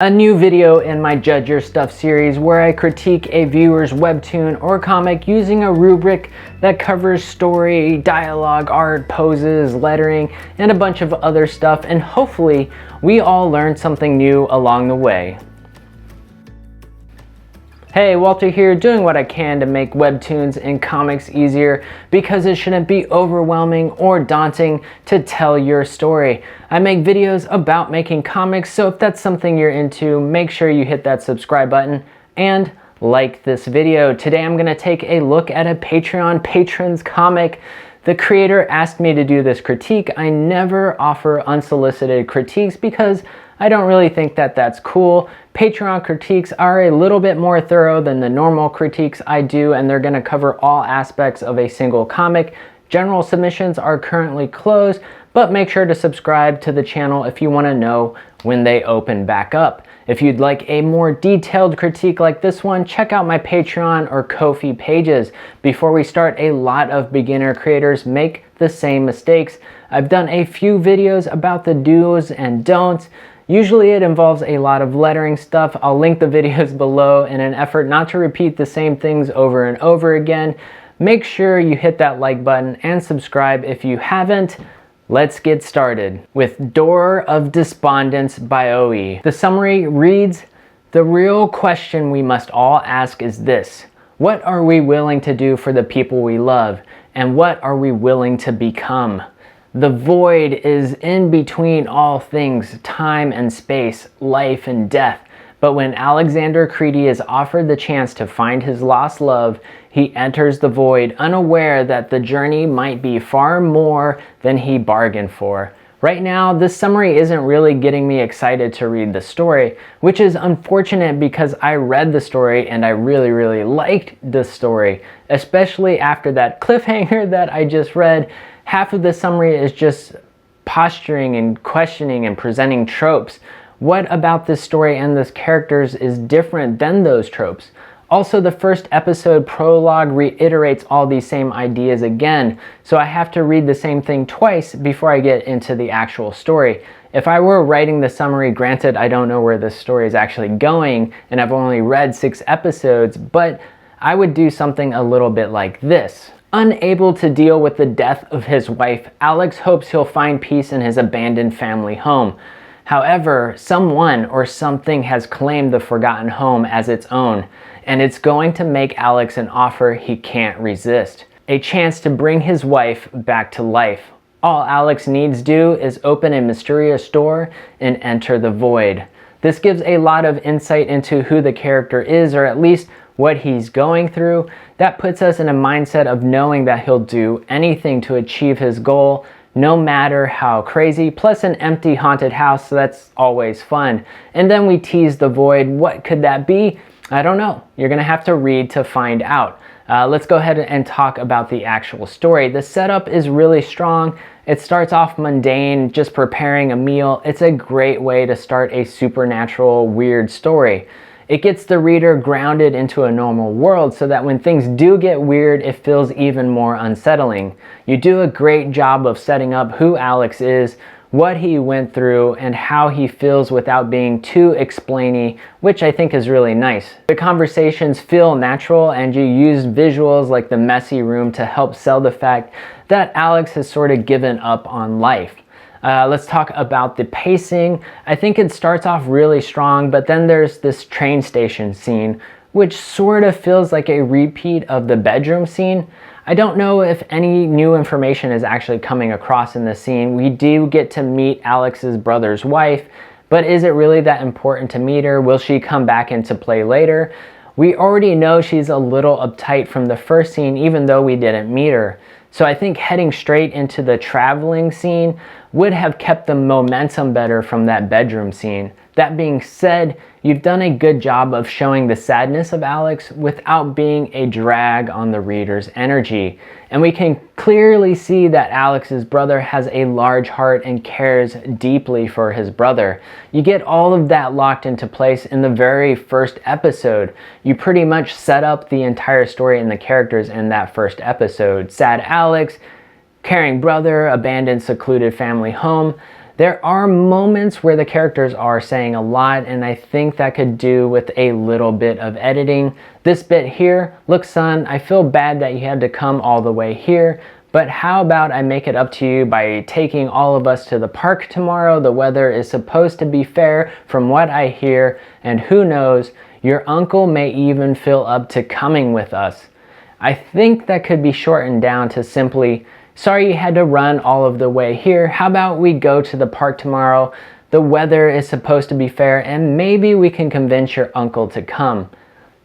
A new video in my Judge Your Stuff series where I critique a viewer's webtoon or comic using a rubric that covers story, dialogue, art, poses, lettering, and a bunch of other stuff, and hopefully we all learn something new along the way. Hey, Walter here, doing what I can to make webtoons and comics easier because it shouldn't be overwhelming or daunting to tell your story. I make videos about making comics, so if that's something you're into, make sure you hit that subscribe button and like this video. Today I'm going to take a look at a Patreon patron's comic. The creator asked me to do this critique. I never offer unsolicited critiques because I don't really think that that's cool. Patreon critiques are a little bit more thorough than the normal critiques I do, and they're going to cover all aspects of a single comic. General submissions are currently closed, but make sure to subscribe to the channel if you want to know when they open back up. If you'd like a more detailed critique like this one, check out my Patreon or Ko-fi pages. Before we start, a lot of beginner creators make the same mistakes. I've done a few videos about the do's and don'ts. Usually it involves a lot of lettering stuff. I'll link the videos below in an effort not to repeat the same things over and over again. Make sure you hit that like button and subscribe if you haven't. Let's get started with Door of Despondence by OE. The summary reads, "The real question we must all ask is this: what are we willing to do for the people we love? And what are we willing to become? The void is in between all things, time and space, life and death. But when Alexander Creedy is offered the chance to find his lost love, he enters the void, unaware that the journey might be far more than he bargained for." Right now, this summary isn't really getting me excited to read the story, which is unfortunate because I read the story and I really liked the story, especially after that cliffhanger that I just read. Half of the summary is just posturing and questioning and presenting tropes. What about this story and this characters is different than those tropes? Also, the first episode prologue reiterates all these same ideas again, so I have to read the same thing twice before I get into the actual story. If I were writing the summary, granted I don't know where this story is actually going and I've only read 6 episodes, but I would do something a little bit like this. Unable to deal with the death of his wife, Alex hopes he'll find peace in his abandoned family home. However, someone or something has claimed the forgotten home as its own, and it's going to make Alex an offer he can't resist. A chance to bring his wife back to life. All Alex needs do is open a mysterious door and enter the void. This gives a lot of insight into who the character is, or at least what he's going through. That puts us in a mindset of knowing that he'll do anything to achieve his goal, no matter how crazy, plus an empty haunted house, so that's always fun. And then we tease the void. What could that be? I don't know. You're gonna have to read to find out. Let's go ahead and talk about the actual story. The setup is really strong. It starts off mundane, just preparing a meal. It's a great way to start a supernatural, weird story. It gets the reader grounded into a normal world so that when things do get weird, it feels even more unsettling. You do a great job of setting up who Alex is, what he went through, and how he feels without being too explainy, which I think is really nice. The conversations feel natural, and you use visuals like the messy room to help sell the fact that Alex has sort of given up on life. Let's talk about the pacing. I think it starts off really strong, but then there's this train station scene, which sort of feels like a repeat of the bedroom scene. I don't know if any new information is actually coming across in this scene. We do get to meet Alex's brother's wife, but is it really that important to meet her? Will she come back into play later? We already know she's a little uptight from the first scene, even though we didn't meet her. So I think heading straight into the traveling scene would have kept the momentum better from that bedroom scene. That being said, you've done a good job of showing the sadness of Alex without being a drag on the reader's energy. And we can clearly see that Alex's brother has a large heart and cares deeply for his brother. You get all of that locked into place in the very first episode. You pretty much set up the entire story and the characters in that first episode. Sad Alex, caring brother, abandoned secluded family home. There are moments where the characters are saying a lot, and I think that could do with a little bit of editing. This bit here, look son, I feel bad that you had to come all the way here, but how about I make it up to you by taking all of us to the park tomorrow? The weather is supposed to be fair from what I hear, and who knows, your uncle may even feel up to coming with us. I think that could be shortened down to simply, sorry you had to run all of the way here. How about we go to the park tomorrow? The weather is supposed to be fair and maybe we can convince your uncle to come.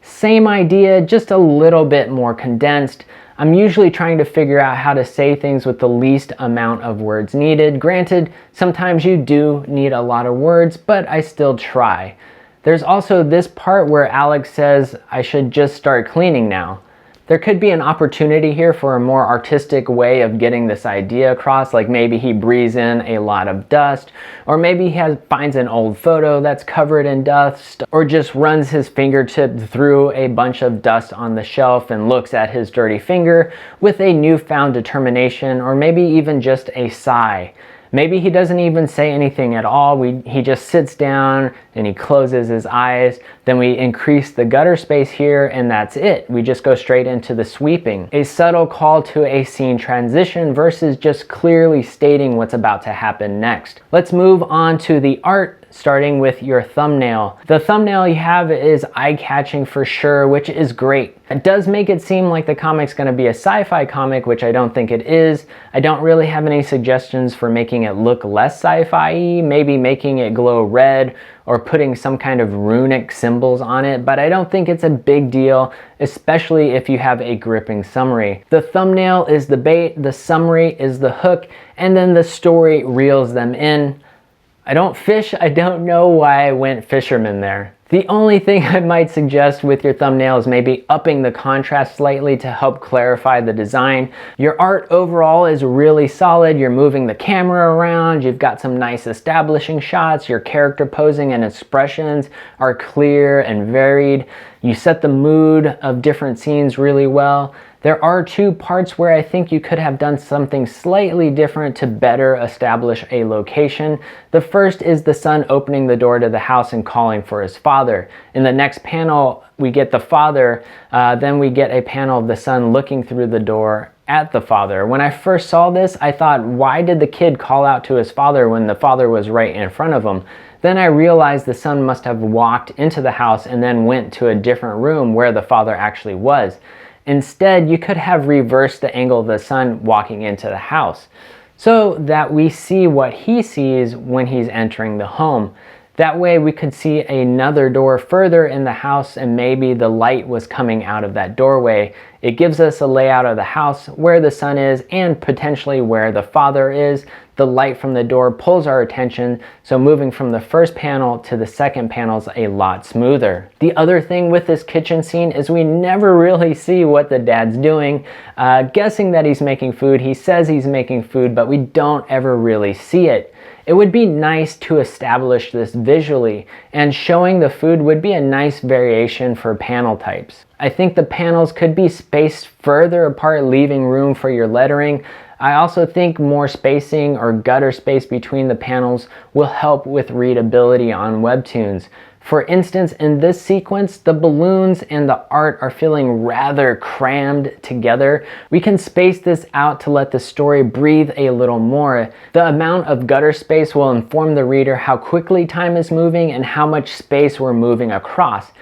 Same idea, just a little bit more condensed. I'm usually trying to figure out how to say things with the least amount of words needed. Granted, sometimes you do need a lot of words, but I still try. There's also this part where Alex says I should just start cleaning now. There could be an opportunity here for a more artistic way of getting this idea across, like maybe he breathes in a lot of dust, or maybe he finds an old photo that's covered in dust, or just runs his fingertip through a bunch of dust on the shelf and looks at his dirty finger with a newfound determination, or maybe even just a sigh. Maybe he doesn't even say anything at all. He just sits down and he closes his eyes. Then we increase the gutter space here and that's it. We just go straight into the sweeping. A subtle call to a scene transition versus just clearly stating what's about to happen next. Let's move on to the art, starting with your thumbnail. The thumbnail you have is eye-catching for sure, which is great. It does make it seem like the comic's gonna be a sci-fi comic, which I don't think it is. I don't really have any suggestions for making it look less sci-fi-y, maybe making it glow red or putting some kind of runic symbols on it, but I don't think it's a big deal, especially if you have a gripping summary. The thumbnail is the bait, the summary is the hook, and then the story reels them in. I don't fish, I don't know why I went fisherman there. The only thing I might suggest with your thumbnail is maybe upping the contrast slightly to help clarify the design. Your art overall is really solid. You're moving the camera around. You've got some nice establishing shots. Your character posing and expressions are clear and varied. You set the mood of different scenes really well. There are two parts where I think you could have done something slightly different to better establish a location. The first is the son opening the door to the house and calling for his father. In the next panel, we get the father, then we get a panel of the son looking through the door at the father. When I first saw this, I thought, why did the kid call out to his father when the father was right in front of him? Then I realized the son must have walked into the house and then went to a different room where the father actually was. Instead, you could have reversed the angle of the son walking into the house so that we see what he sees when he's entering the home. That way we could see another door further in the house and maybe the light was coming out of that doorway. It gives us a layout of the house where the son is and potentially where the father is. The light from the door pulls our attention, so moving from the first panel to the second panel is a lot smoother. The other thing with this kitchen scene is we never really see what the dad's doing. Guessing that he's making food, he says he's making food, but we don't ever really see it. It would be nice to establish this visually, and showing the food would be a nice variation for panel types. I think the panels could be spaced further apart, leaving room for your lettering. I also think more spacing or gutter space between the panels will help with readability on webtoons. For instance, in this sequence, the balloons and the art are feeling rather crammed together. We can space this out to let the story breathe a little more. The amount of gutter space will inform the reader how quickly time is moving and how much space we're moving across.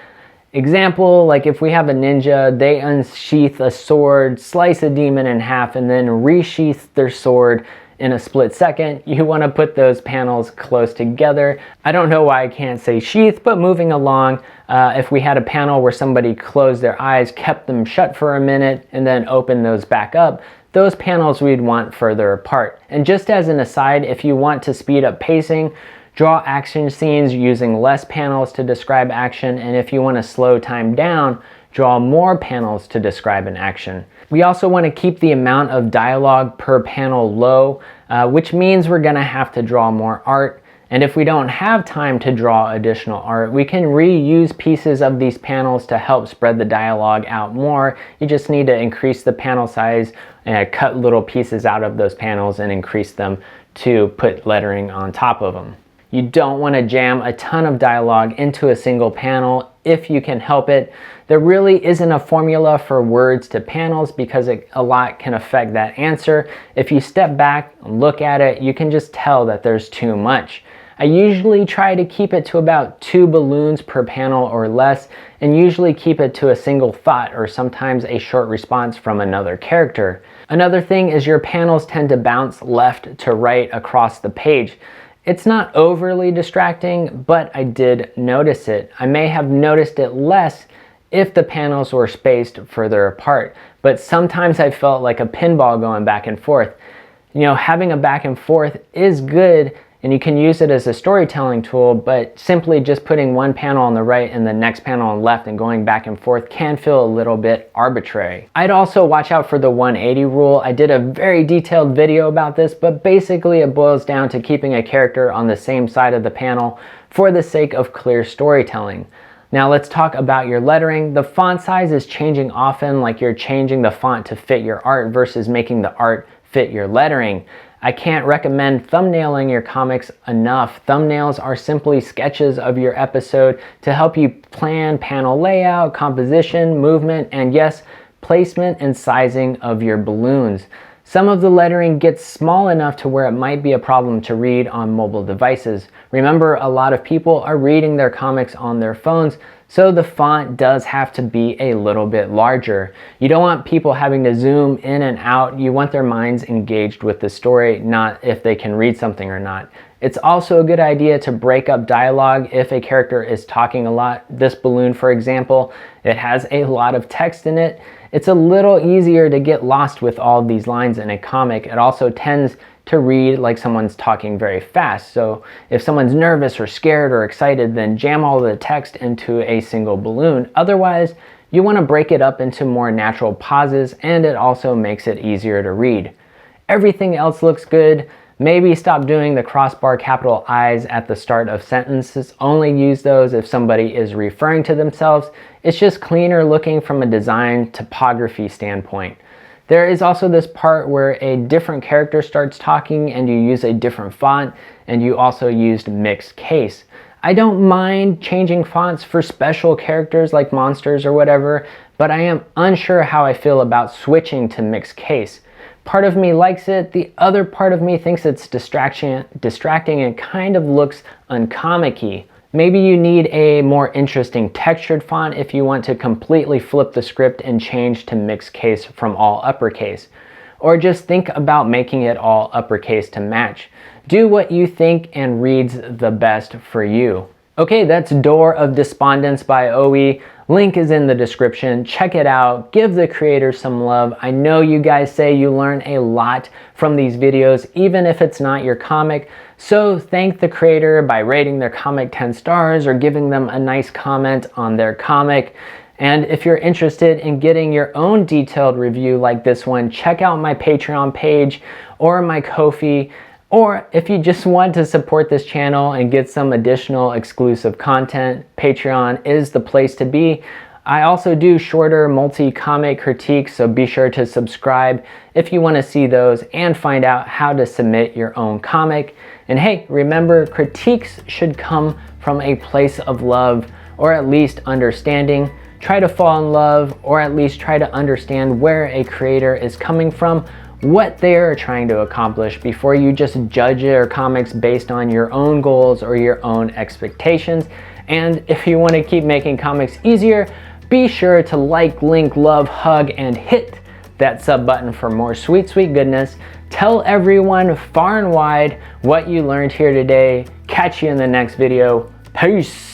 Example, like if we have a ninja, they unsheath a sword, slice a demon in half, and then resheath their sword in a split second. You want to put those panels close together. I don't know why I can't say sheath, but moving along, if we had a panel where somebody closed their eyes, kept them shut for a minute, and then opened those back up, those panels we'd want further apart. And just as an aside, if you want to speed up pacing, draw action scenes using less panels to describe action, and if you want to slow time down, draw more panels to describe an action. We also want to keep the amount of dialogue per panel low, which means we're going to have to draw more art. And if we don't have time to draw additional art, we can reuse pieces of these panels to help spread the dialogue out more. You just need to increase the panel size and cut little pieces out of those panels and increase them to put lettering on top of them. You don't want to jam a ton of dialogue into a single panel if you can help it. There really isn't a formula for words to panels because a lot can affect that answer. If you step back and look at it, you can just tell that there's too much. I usually try to keep it to about 2 balloons per panel or less, and usually keep it to a single thought or sometimes a short response from another character. Another thing is your panels tend to bounce left to right across the page. It's not overly distracting, but I did notice it. I may have noticed it less if the panels were spaced further apart, but sometimes I felt like a pinball going back and forth. You know, having a back and forth is good, and you can use it as a storytelling tool, but simply just putting one panel on the right and the next panel on the left and going back and forth can feel a little bit arbitrary. I'd also watch out for the 180 rule. I did a very detailed video about this, but basically it boils down to keeping a character on the same side of the panel for the sake of clear storytelling. Now let's talk about your lettering. The font size is changing often, like you're changing the font to fit your art versus making the art fit your lettering. I can't recommend thumbnailing your comics enough. Thumbnails are simply sketches of your episode to help you plan panel layout, composition, movement, and yes, placement and sizing of your balloons. Some of the lettering gets small enough to where it might be a problem to read on mobile devices. Remember, a lot of people are reading their comics on their phones, so the font does have to be a little bit larger. You don't want people having to zoom in and out. You want their minds engaged with the story, not if they can read something or not. It's also a good idea to break up dialogue if a character is talking a lot. This balloon, for example, it has a lot of text in it. It's a little easier to get lost with all of these lines in a comic. It also tends to read like someone's talking very fast. So if someone's nervous or scared or excited, then jam all the text into a single balloon. Otherwise, you want to break it up into more natural pauses, and it also makes it easier to read. Everything else looks good. Maybe stop doing the crossbar capital I's at the start of sentences. Only use those if somebody is referring to themselves. It's just cleaner looking from a design topography standpoint. There is also this part where a different character starts talking and you use a different font, and you also used mixed case. I don't mind changing fonts for special characters like monsters or whatever, but I am unsure how I feel about switching to mixed case. Part of me likes it, the other part of me thinks it's distracting and kind of looks uncomic-y. Maybe you need a more interesting textured font if you want to completely flip the script and change to mixed case from all uppercase. Or just think about making it all uppercase to match. Do what you think and reads the best for you. Okay, that's Door of Despondence by OE. Link is in the description. Check it out. Give the creators some love. I know you guys say you learn a lot from these videos, even if it's not your comic. So thank the creator by rating their comic 10 stars or giving them a nice comment on their comic. And if you're interested in getting your own detailed review like this one, check out my Patreon page or my Ko-fi. Or if you just want to support this channel and get some additional exclusive content, Patreon is the place to be. I also do shorter multi-comic critiques, so be sure to subscribe if you want to see those and find out how to submit your own comic. And hey, remember, critiques should come from a place of love, or at least understanding. Try to fall in love, or at least try to understand where a creator is coming from, what they're trying to accomplish, before you just judge their comics based on your own goals or your own expectations. And if you want to keep making comics easier, be sure to like, link, love, hug, and hit that sub button for more sweet, sweet goodness. Tell everyone far and wide what you learned here today. Catch you in the next video. Peace.